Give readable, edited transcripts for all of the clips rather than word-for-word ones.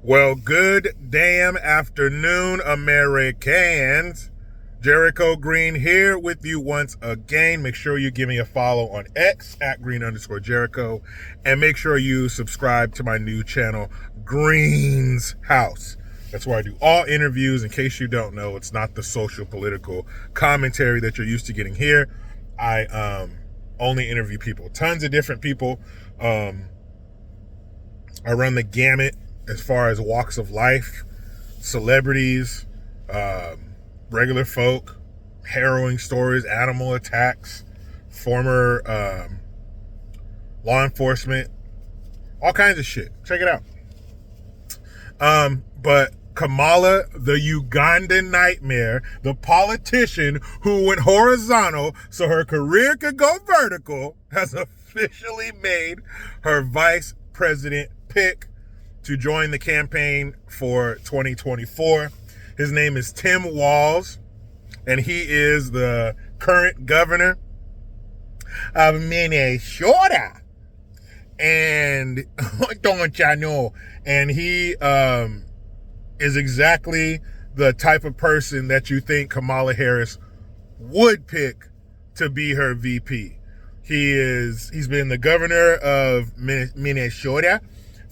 Well, good damn afternoon, Americans. Jericho Green here with you once again. Make sure you give me a follow on X at @green_Jericho. And make sure you subscribe to my new channel, Green's House. That's where I do all interviews. In case you don't know, it's not the social political commentary that you're used to getting here. I only interview people, tons of different people. I run the gamut as far as walks of life, celebrities, regular folk, harrowing stories, animal attacks, former law enforcement, all kinds of shit. Check it out. But Kamala, the Ugandan nightmare, the politician who went horizontal so her career could go vertical, has officially made her vice president pick to join the campaign for 2024. His name is Tim Walz, and he is the current governor of Minnesota. And don't y'all know? And he is exactly the type of person that you think Kamala Harris would pick to be her VP. He's been the governor of Minnesota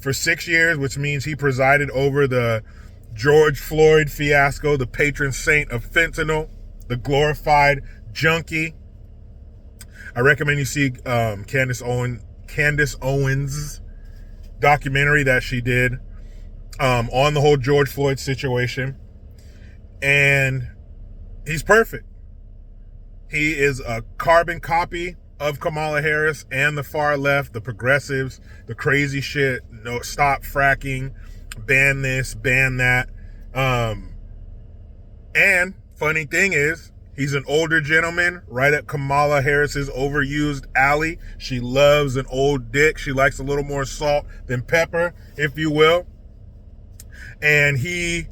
for 6 years, which means he presided over the George Floyd fiasco, the patron saint of fentanyl, the glorified junkie. I recommend you see Candace Owens' documentary that she did on the whole George Floyd situation. And he's perfect. He is a carbon copy of Kamala Harris and the far left, the progressives, the crazy shit, no, stop fracking, ban this, ban that. And funny thing is, he's an older gentleman right up Kamala Harris's overused alley. She loves an old dick. She likes a little more salt than pepper, if you will. And he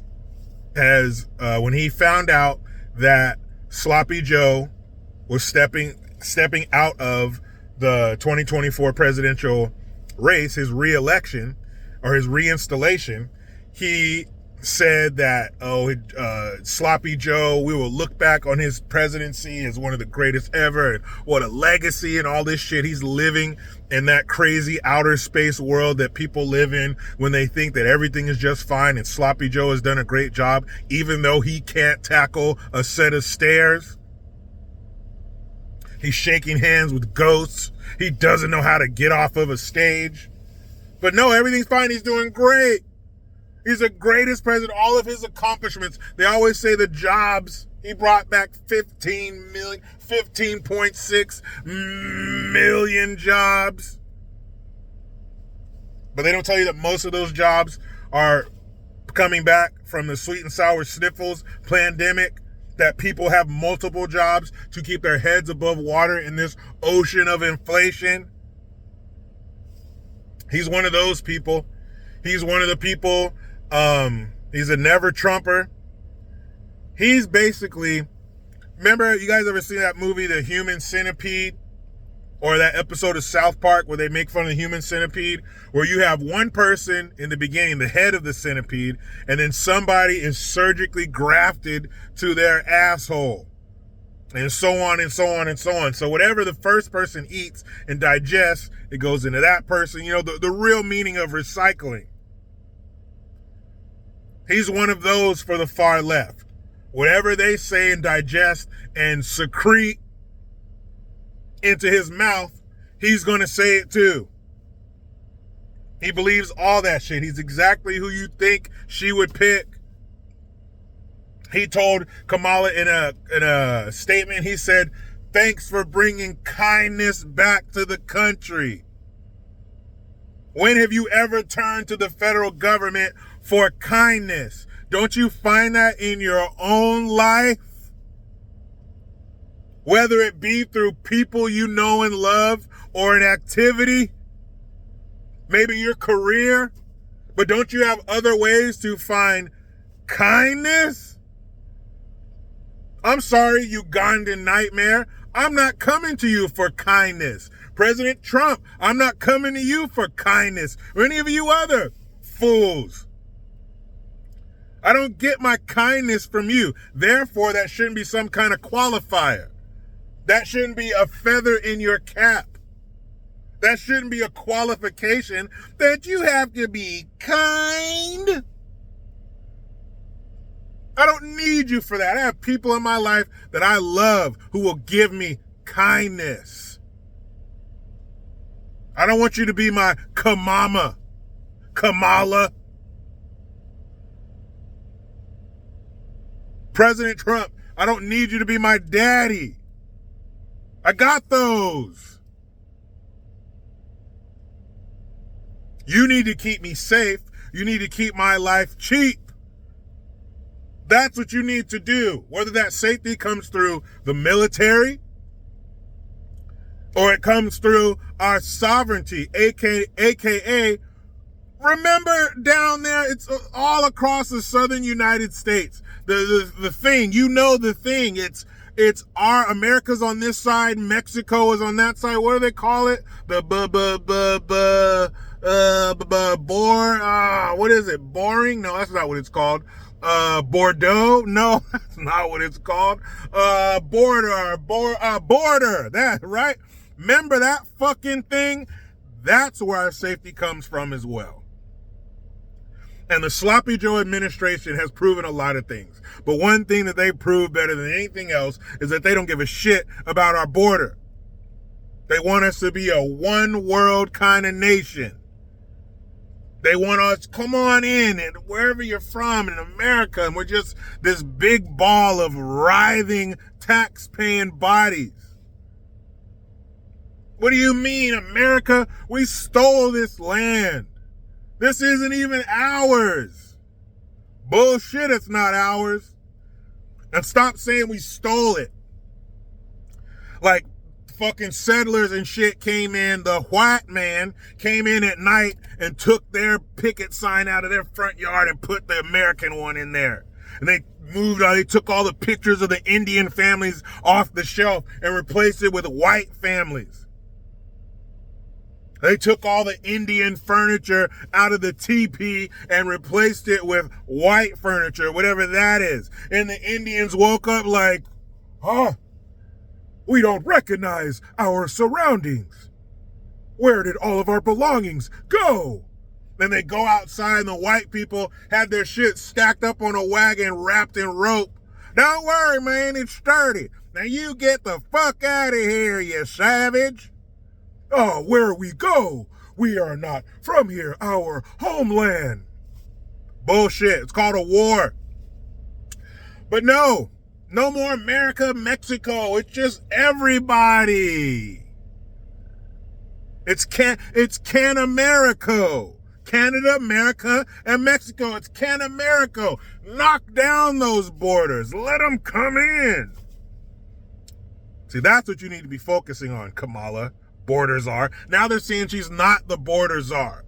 has, when he found out that Sloppy Joe was stepping out of the 2024 presidential race, his re-election or his reinstallation, he said that, Sloppy Joe, we will look back on his presidency as one of the greatest ever, and what a legacy and all this shit. He's living in that crazy outer space world that people live in when they think that everything is just fine, and Sloppy Joe has done a great job, even though he can't tackle a set of stairs. He's shaking hands with ghosts. He doesn't know how to get off of a stage. But no, everything's fine. He's doing great. He's the greatest president. All of his accomplishments. They always say the jobs. He brought back 15.6 million jobs. But they don't tell you that most of those jobs are coming back from the sweet and sour sniffles pandemic, that people have multiple jobs to keep their heads above water in this ocean of inflation. He's one of those people. He's one of the people, he's a never Trumper. He's basically, remember, you guys ever seen that movie, The Human Centipede? Or that episode of South Park where they make fun of the human centipede, where you have one person in the beginning, the head of the centipede, and then somebody is surgically grafted to their asshole, and so on and so on and so on. So whatever the first person eats and digests, it goes into that person. You know, the real meaning of recycling. He's one of those for the far left. Whatever they say and digest and secrete into his mouth, he's going to say it too. He believes all that shit. He's exactly who you think she would pick. He told Kamala in a statement, he said, "Thanks for bringing kindness back to the country." When have you ever turned to the federal government for kindness? Don't you find that in your own life? Whether it be through people you know and love or an activity, maybe your career, but don't you have other ways to find kindness? I'm sorry, Ugandan nightmare. I'm not coming to you for kindness. President Trump, I'm not coming to you for kindness or any of you other fools. I don't get my kindness from you. Therefore, that shouldn't be some kind of qualifier. That shouldn't be a feather in your cap. That shouldn't be a qualification that you have to be kind. I don't need you for that. I have people in my life that I love who will give me kindness. I don't want you to be my Kamala. President Trump, I don't need you to be my daddy. I got those. You need to keep me safe. You need to keep my life cheap. That's what you need to do. Whether that safety comes through the military or it comes through our sovereignty, aka, remember down there, it's all across the southern United States. The thing, you know the thing, it's our America's on this side, Mexico is on that side. What do they call it? What is it? Boring? No, that's not what it's called. Bordeaux? No, that's not what it's called. Border. That, right? Remember that fucking thing? That's where our safety comes from as well. And the Sloppy Joe administration has proven a lot of things. But one thing that they prove better than anything else is that they don't give a shit about our border. They want us to be a one world kind of nation. They want us, come on in, and wherever you're from in America, and we're just this big ball of writhing, tax-paying bodies. What do you mean, America? We stole this land. This isn't even ours. Bullshit, it's not ours. And stop saying we stole it. Like fucking settlers and shit came in, the white man came in at night and took their picket sign out of their front yard and put the American one in there. And they took all the pictures of the Indian families off the shelf and replaced it with white families. They took all the Indian furniture out of the teepee and replaced it with white furniture, whatever that is. And the Indians woke up like, we don't recognize our surroundings. Where did all of our belongings go? Then they go outside and the white people have their shit stacked up on a wagon wrapped in rope. Don't worry, man, it's sturdy. Now you get the fuck out of here, you savage. Oh, where we go? We are not from here, our homeland. Bullshit. It's called a war. But no more America, Mexico. It's just everybody. It's Can-Americo. Canada, America, and Mexico. It's Can-Americo. Knock down those borders. Let them come in. See, that's what you need to be focusing on, Kamala. Border czar. Now they're saying she's not the border czar.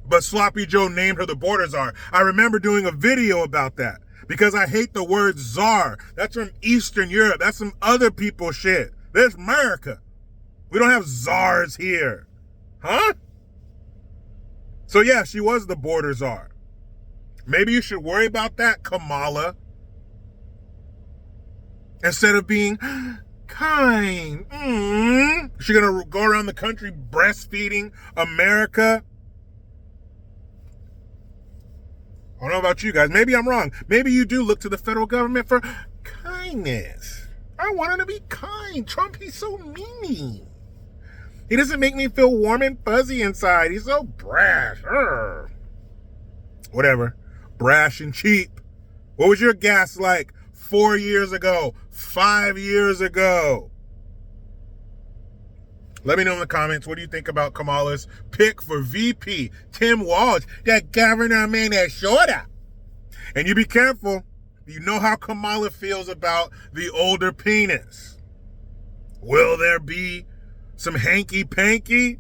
But Sloppy Joe named her the border czar. I remember doing a video about that because I hate the word czar. That's from Eastern Europe. That's some other people shit. There's America. We don't have czars here. Huh? So yeah, she was the border czar. Maybe you should worry about that, Kamala. Instead of being kind. She's gonna go around the country breastfeeding America. I don't know about you guys. Maybe I'm wrong. Maybe you do look to the federal government for kindness. I want her to be kind. Trump, he's so mean. He doesn't make me feel warm and fuzzy inside. He's so brash. Whatever. Brash and cheap. What was your gas like 4 years ago? 5 years ago? Let me know in the comments. What do you think about Kamala's pick for VP? Tim Walz, that governor Minnesota. And you be careful. You know how Kamala feels about the older penis. Will there be some hanky-panky?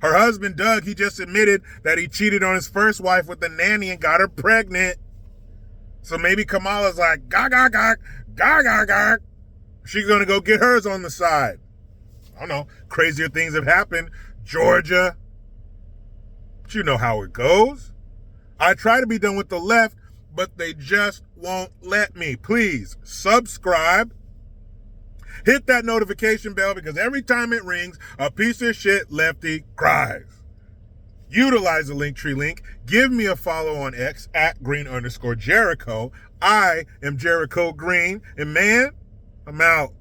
Her husband, Doug, he just admitted that he cheated on his first wife with the nanny and got her pregnant. So maybe Kamala's like, gah, gah, gah, gah, gah, gah. She's going to go get hers on the side. I don't know. Crazier things have happened. Georgia. But you know how it goes. I try to be done with the left, but they just won't let me. Please subscribe. Hit that notification bell because every time it rings, a piece of shit lefty cries. Utilize the Linktree link. Give me a follow on X at @green_Jericho. I am Jericho Green. And man, I'm out.